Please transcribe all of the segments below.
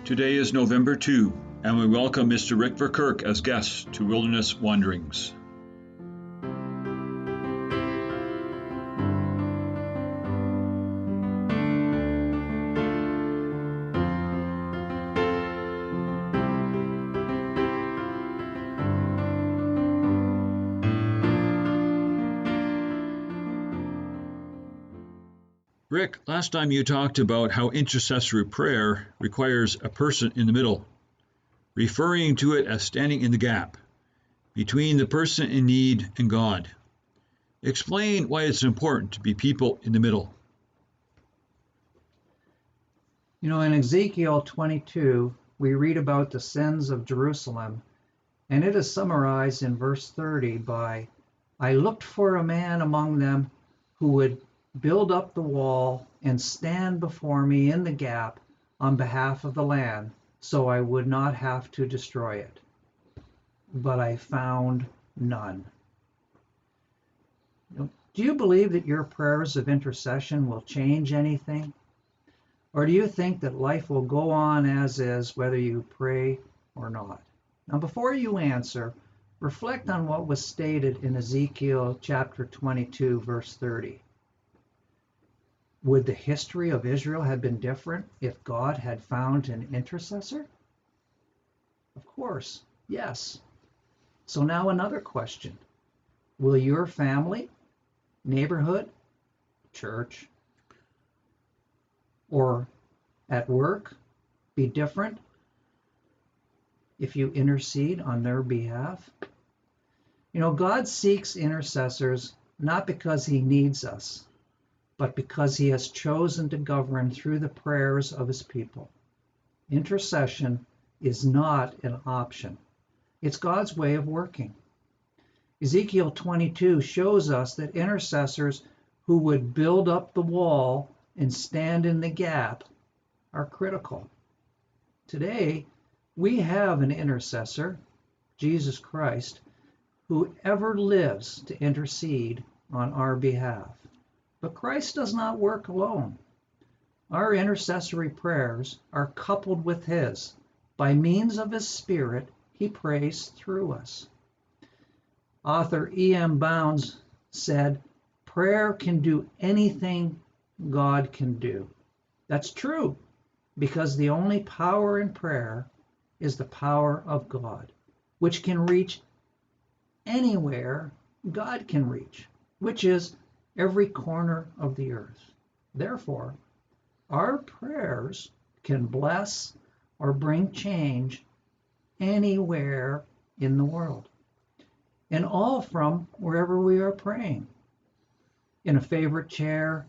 Today is November 2, and we welcome Mr. Rick Verkerk as guest to Wilderness Wanderings. Rick, last time you talked about how intercessory prayer requires a person in the middle, referring to it as standing in the gap between the person in need and God. Explain why it's important to be people in the middle. In Ezekiel 22, we read about the sins of Jerusalem, and it is summarized in verse 30 by, "I looked for a man among them who would build up the wall and stand before me in the gap on behalf of the land, so I would not have to destroy it. But I found none." Do you believe that your prayers of intercession will change anything? Or do you think that life will go on as is, whether you pray or not? Now, before you answer, reflect on what was stated in Ezekiel chapter 22, verse 30. Would the history of Israel have been different if God had found an intercessor? Of course, yes. So now another question. Will your family, neighborhood, church, or at work be different if you intercede on their behalf? God seeks intercessors not because he needs us, but because he has chosen to govern through the prayers of his people. Intercession is not an option. It's God's way of working. Ezekiel 22 shows us that intercessors who would build up the wall and stand in the gap are critical. Today, we have an intercessor, Jesus Christ, who ever lives to intercede on our behalf. But Christ does not work alone. Our intercessory prayers are coupled with his. By means of his Spirit, he prays through us. Author E.M. Bounds said, "Prayer can do anything God can do." That's true, because the only power in prayer is the power of God, which can reach anywhere God can reach, which is every corner of the earth. Therefore, our prayers can bless or bring change anywhere in the world, and all from wherever we are praying. In a favorite chair,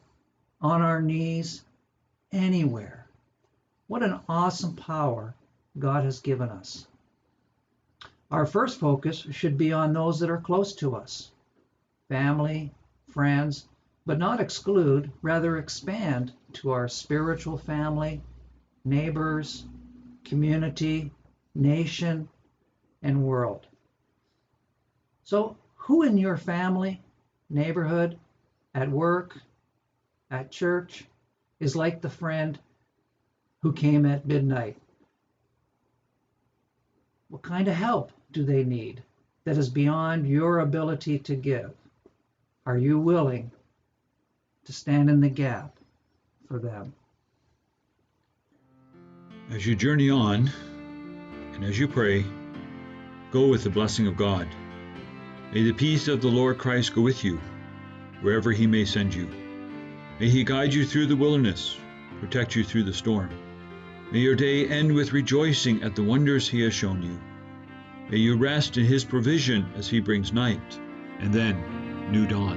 on our knees, anywhere. What an awesome power God has given us. Our first focus should be on those that are close to us, family, friends, but not exclude, rather expand to our spiritual family, neighbors, community, nation, and world. So, who in your family, neighborhood, at work, at church, is like the friend who came at midnight? What kind of help do they need that is beyond your ability to give? Are you willing to stand in the gap for them? As you journey on, and as you pray, go with the blessing of God. May the peace of the Lord Christ go with you, wherever he may send you. May he guide you through the wilderness, protect you through the storm. May your day end with rejoicing at the wonders he has shown you. May you rest in his provision as he brings night, and then new dawn.